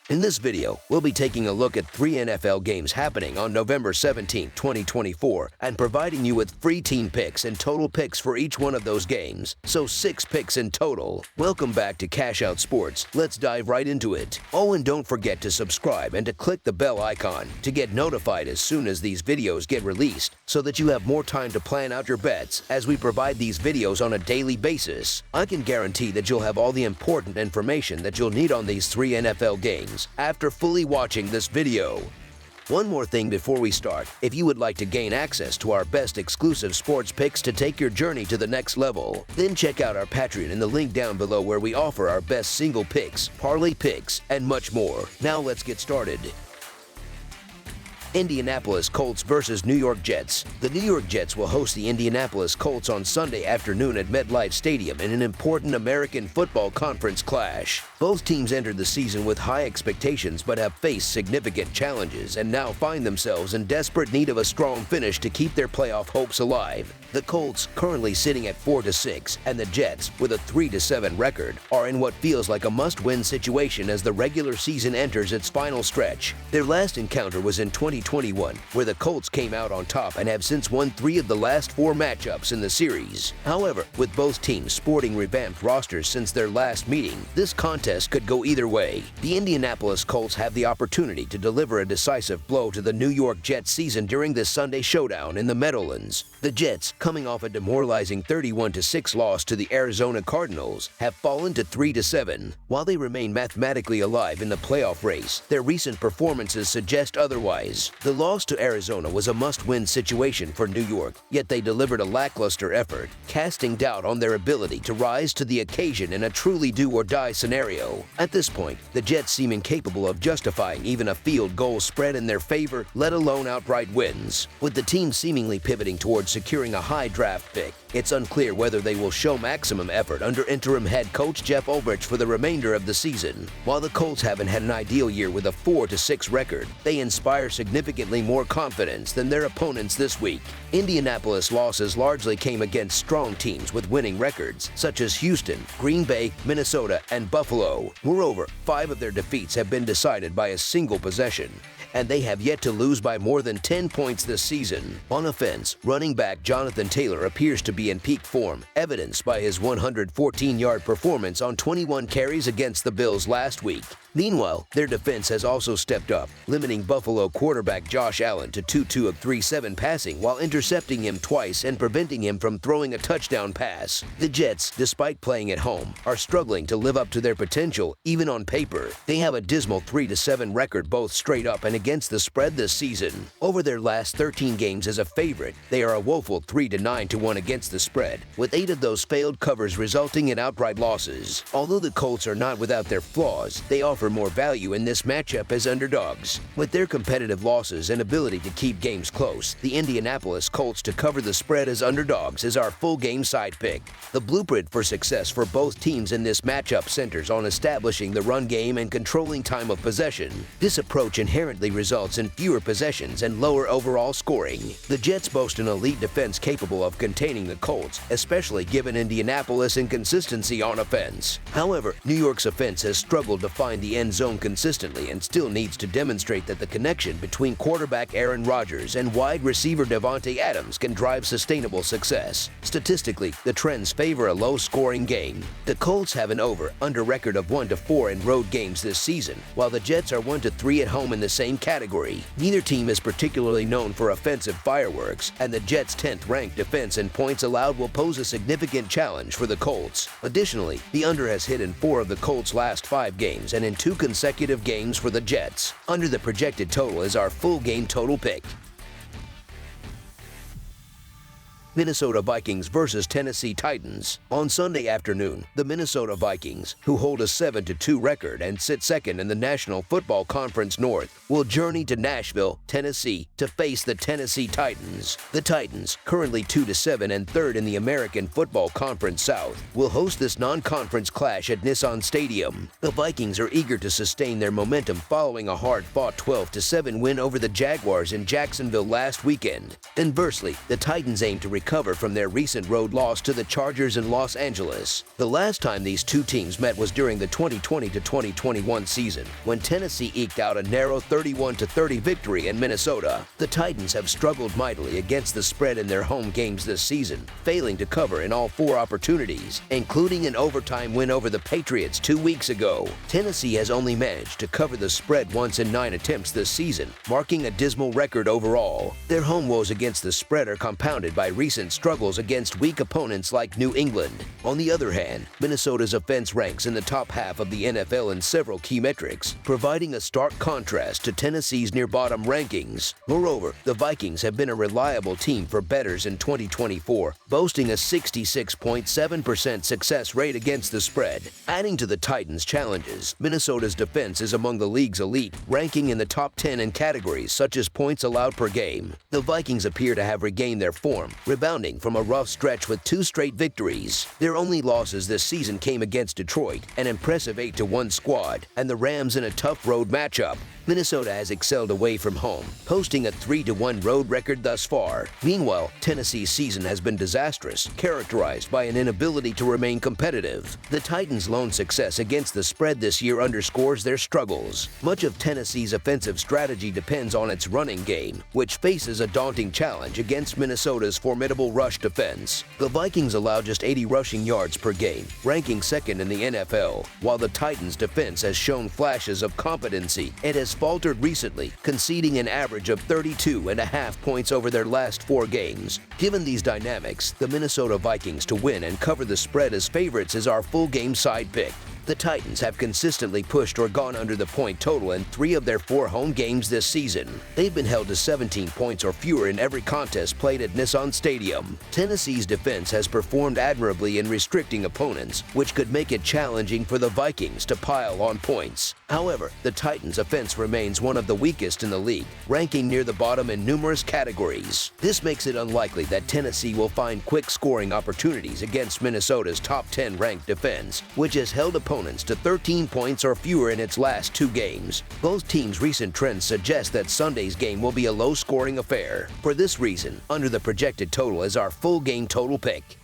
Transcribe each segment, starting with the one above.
In this video, we'll be taking a look at 3 NFL games happening on November 17, 2024, and providing you with free team picks and total picks for each one of those games, so 6 picks in total. Welcome back to Cash Out Sports. Let's dive right into it. Oh, and don't forget to subscribe and to click the bell icon to get notified as soon as these videos get released, so that you have more time to plan out your bets as we provide these videos on a daily basis. I can guarantee that you'll have all the important information that you'll need on these 3 NFL games after fully watching this video. One more thing before we start: if you would like to gain access to our best exclusive sports picks to take your journey to the next level, then check out our Patreon in the link down below, where we offer our best single picks, parlay picks, and much more. Now let's get started. Indianapolis Colts versus New York Jets. The New York Jets will host the Indianapolis Colts on Sunday afternoon at MetLife Stadium in an important American Football Conference clash. Both teams entered the season with high expectations but have faced significant challenges and now find themselves in desperate need of a strong finish to keep their playoff hopes alive. The Colts, currently sitting at 4-6, and the Jets, with a 3-7 record, are in what feels like a must-win situation as the regular season enters its final stretch. Their last encounter was in 2021, where the Colts came out on top and have since won 3 of the last 4 matchups in the series. However, with both teams sporting revamped rosters since their last meeting, this contest could go either way. The Indianapolis Colts have the opportunity to deliver a decisive blow to the New York Jets season during this Sunday showdown in the Meadowlands. The Jets, coming off a demoralizing 31-6 loss to the Arizona Cardinals, have fallen to 3-7. While they remain mathematically alive in the playoff race, their recent performances suggest otherwise. The loss to Arizona was a must-win situation for New York, yet they delivered a lackluster effort, casting doubt on their ability to rise to the occasion in a truly do-or-die scenario. At this point, the Jets seem incapable of justifying even a field goal spread in their favor, let alone outright wins. With the team seemingly pivoting towards securing a high draft pick, it's unclear whether they will show maximum effort under interim head coach Jeff Ulbrich for the remainder of the season. While the Colts haven't had an ideal year with a 4-6 record, they inspire significantly more confidence than their opponents this week. Indianapolis' losses largely came against strong teams with winning records, such as Houston, Green Bay, Minnesota, and Buffalo. Moreover, 5 of their defeats have been decided by a single possession, and they have yet to lose by more than 10 points this season. On offense, running back Jonathan Taylor appears to be in peak form, evidenced by his 114-yard performance on 21 carries against the Bills last week. Meanwhile, their defense has also stepped up, limiting Buffalo quarterback Josh Allen to 2 of 37 passing while intercepting him twice and preventing him from throwing a touchdown pass. The Jets, despite playing at home, are struggling to live up to their potential even on paper. They have a dismal 3-7 record both straight up and against the spread this season. Over their last 13 games as a favorite, they are a woeful 3-9-1 against the spread, with 8 of those failed covers resulting in outright losses. Although the Colts are not without their flaws, they offer more value in this matchup as underdogs. With their competitive losses and ability to keep games close, the Indianapolis Colts to cover the spread as underdogs is our full game side pick. The blueprint for success for both teams in this matchup centers on establishing the run game and controlling time of possession. This approach inherently results in fewer possessions and lower overall scoring. The Jets boast an elite defense capable of containing the Colts, especially given Indianapolis' inconsistency on offense. However, New York's offense has struggled to find the end zone consistently and still needs to demonstrate that the connection between quarterback Aaron Rodgers and wide receiver Davante Adams can drive sustainable success. Statistically, the trends favor a low-scoring game. The Colts have an over/under record of 1-4 in road games this season, while the Jets are 1-3 at home in the same category. Neither team is particularly known for offensive fireworks, and the Jets' 10th-ranked defense in points allowed will pose a significant challenge for the Colts. Additionally, the under has hit in 4 of the Colts' last 5 games and in 2 consecutive games for the Jets. Under the projected total is our full game total pick. Minnesota Vikings versus Tennessee Titans. On Sunday afternoon, the Minnesota Vikings, who hold a 7-2 record and sit second in the National Football Conference North, will journey to Nashville, Tennessee to face the Tennessee Titans. The Titans, currently 2-7 and third in the American Football Conference South, will host this non-conference clash at Nissan Stadium. The Vikings are eager to sustain their momentum following a hard-fought 12-7 win over the Jaguars in Jacksonville last weekend. Conversely, the Titans aim to recover from their recent road loss to the Chargers in Los Angeles. The last time these two teams met was during the 2020 to 2021 season, when Tennessee eked out a narrow 31-30 victory in Minnesota. The Titans have struggled mightily against the spread in their home games this season, failing to cover in all 4 opportunities, including an overtime win over the Patriots 2 weeks ago. Tennessee has only managed to cover the spread once in 9 attempts this season, marking a dismal record overall. Their home woes against the spread are compounded by recent struggles against weak opponents like New England. On the other hand, Minnesota's offense ranks in the top half of the NFL in several key metrics, providing a stark contrast to Tennessee's near-bottom rankings. Moreover, the Vikings have been a reliable team for bettors in 2024, boasting a 66.7% success rate against the spread. Adding to the Titans' challenges, Minnesota's defense is among the league's elite, ranking in the top 10 in categories such as points allowed per game. The Vikings appear to have regained their form, rebounding from a rough stretch with 2 straight victories. Their only losses this season came against Detroit, an impressive 8-1 squad, and the Rams in a tough road matchup. Minnesota has excelled away from home, posting a 3-1 road record thus far. Meanwhile, Tennessee's season has been disastrous, characterized by an inability to remain competitive. The Titans' lone success against the spread this year underscores their struggles. Much of Tennessee's offensive strategy depends on its running game, which faces a daunting challenge against Minnesota's formidable rush defense. The Vikings allow just 80 rushing yards per game, ranking second in the NFL, while the Titans' defense has shown flashes of competency. It has faltered recently, conceding an average of 32.5 points over their last 4 games. Given these dynamics, the Minnesota Vikings to win and cover the spread as favorites is our full game side pick. The Titans have consistently pushed or gone under the point total in 3 of their 4 home games this season. They've been held to 17 points or fewer in every contest played at Nissan Stadium. Tennessee's defense has performed admirably in restricting opponents, which could make it challenging for the Vikings to pile on points. However, the Titans' offense remains one of the weakest in the league, ranking near the bottom in numerous categories. This makes it unlikely that Tennessee will find quick scoring opportunities against Minnesota's top 10 ranked defense, which has held opponents to 13 points or fewer in its last 2 games. Both teams' recent trends suggest that Sunday's game will be a low-scoring affair. For this reason, under the projected total is our full game total pick.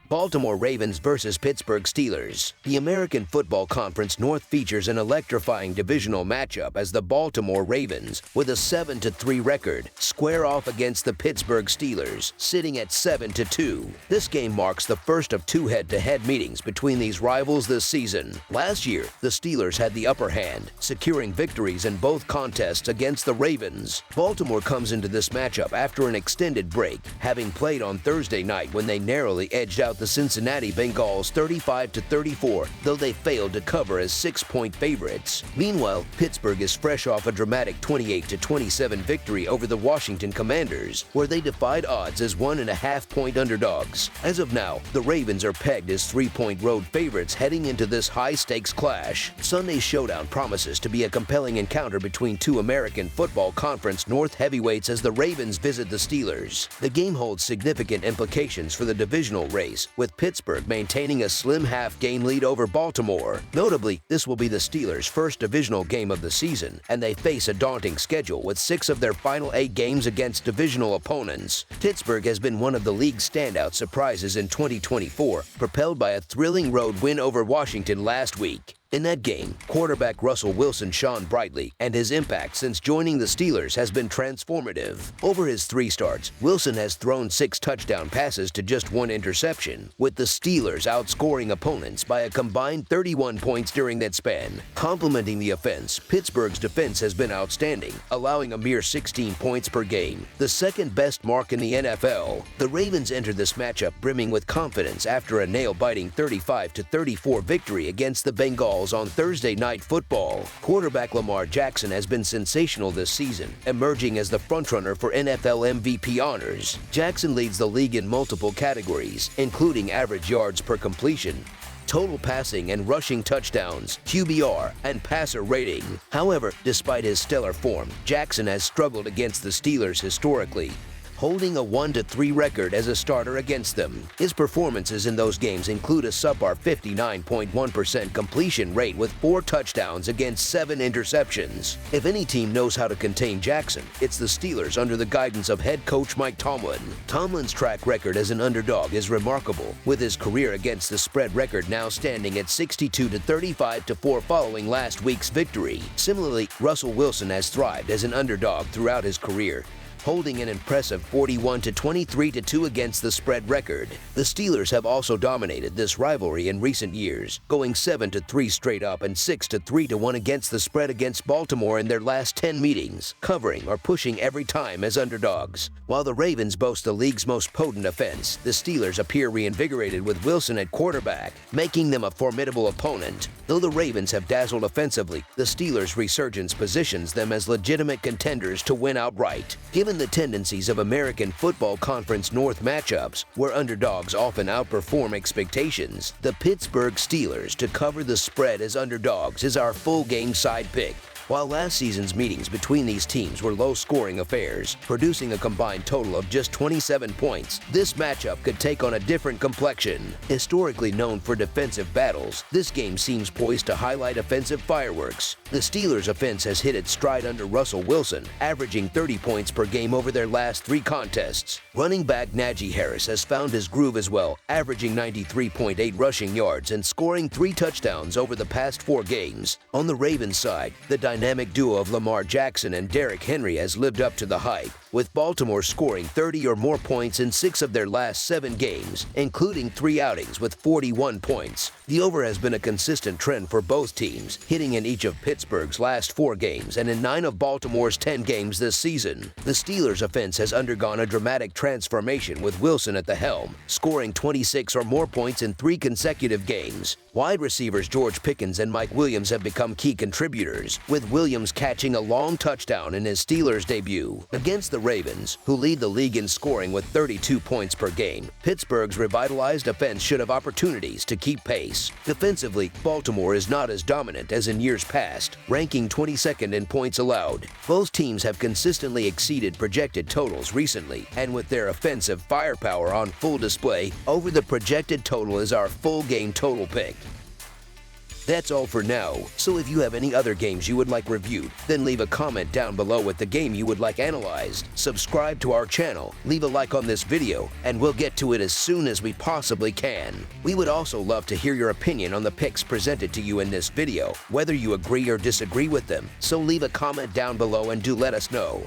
Baltimore Ravens versus Pittsburgh Steelers. The American Football Conference North features an electrifying divisional matchup as the Baltimore Ravens, with a 7-3 record, square off against the Pittsburgh Steelers, sitting at 7-2. This game marks the first of 2 head-to-head meetings between these rivals this season. Last year, the Steelers had the upper hand, securing victories in both contests against the Ravens. Baltimore comes into this matchup after an extended break, having played on Thursday night when they narrowly edged out the Cincinnati Bengals 35-34, though they failed to cover as 6-point favorites. Meanwhile, Pittsburgh is fresh off a dramatic 28-27 victory over the Washington Commanders, where they defied odds as 1.5-point underdogs. As of now, the Ravens are pegged as 3-point road favorites heading into this high-stakes clash. Sunday's showdown promises to be a compelling encounter between 2 American Football Conference North heavyweights as the Ravens visit the Steelers. The game holds significant implications for the divisional race, with Pittsburgh maintaining a slim half-game lead over Baltimore. Notably, this will be the Steelers' first divisional game of the season, and they face a daunting schedule with 6 of their final 8 games against divisional opponents. Pittsburgh has been one of the league's standout surprises in 2024, propelled by a thrilling road win over Washington last week. In that game, quarterback Russell Wilson shone brightly, and his impact since joining the Steelers has been transformative. Over his 3 starts, Wilson has thrown 6 touchdown passes to just 1 interception, with the Steelers outscoring opponents by a combined 31 points during that span. Complementing the offense, Pittsburgh's defense has been outstanding, allowing a mere 16 points per game, the second best mark in the NFL. The Ravens enter this matchup brimming with confidence after a nail-biting 35-34 victory against the Bengals on Thursday Night Football. Quarterback Lamar Jackson has been sensational this season, emerging as the frontrunner for NFL MVP honors. Jackson leads the league in multiple categories, including average yards per completion, total passing and rushing touchdowns, QBR, and passer rating. However, despite his stellar form, Jackson has struggled against the Steelers historically. holding a 1-3 record as a starter against them. His performances in those games include a subpar 59.1% completion rate with 4 touchdowns against 7 interceptions. If any team knows how to contain Jackson, it's the Steelers under the guidance of head coach Mike Tomlin. Tomlin's track record as an underdog is remarkable, with his career against the spread record now standing at 62-35-4 following last week's victory. Similarly, Russell Wilson has thrived as an underdog throughout his career, holding an impressive 41-23-2 against the spread record. The Steelers have also dominated this rivalry in recent years, going 7-3 straight up and 6-3-1 against the spread against Baltimore in their last 10 meetings, covering or pushing every time as underdogs. While the Ravens boast the league's most potent offense, the Steelers appear reinvigorated with Wilson at quarterback, making them a formidable opponent. Though the Ravens have dazzled offensively, the Steelers' resurgence positions them as legitimate contenders to win outright. Given the tendencies of American Football Conference North matchups, where underdogs often outperform expectations, the Pittsburgh Steelers to cover the spread as underdogs is our full game side pick. While last season's meetings between these teams were low-scoring affairs, producing a combined total of just 27 points, this matchup could take on a different complexion. Historically known for defensive battles, this game seems poised to highlight offensive fireworks. The Steelers' offense has hit its stride under Russell Wilson, averaging 30 points per game over their last 3 contests. Running back Najee Harris has found his groove as well, averaging 93.8 rushing yards and scoring 3 touchdowns over the past 4 games. On the Ravens side, the dynamic duo of Lamar Jackson and Derrick Henry has lived up to the hype, with Baltimore scoring 30 or more points in 6 of their last 7 games, including 3 outings with 41 points. The over has been a consistent trend for both teams, hitting in each of Pittsburgh's last 4 games and in 9 of Baltimore's 10 games this season. The Steelers' offense has undergone a dramatic transformation with Wilson at the helm, scoring 26 or more points in 3 consecutive games. Wide receivers George Pickens and Mike Williams have become key contributors, with Williams catching a long touchdown in his Steelers debut. Against the Ravens, who lead the league in scoring with 32 points per game, Pittsburgh's revitalized offense should have opportunities to keep pace. Defensively, Baltimore is not as dominant as in years past, ranking 22nd in points allowed. Both teams have consistently exceeded projected totals recently, and with their offensive firepower on full display, over the projected total is our full game total pick. That's all for now, so if you have any other games you would like reviewed, then leave a comment down below with the game you would like analyzed. Subscribe to our channel, leave a like on this video, and we'll get to it as soon as we possibly can. We would also love to hear your opinion on the picks presented to you in this video, whether you agree or disagree with them, so leave a comment down below and do let us know.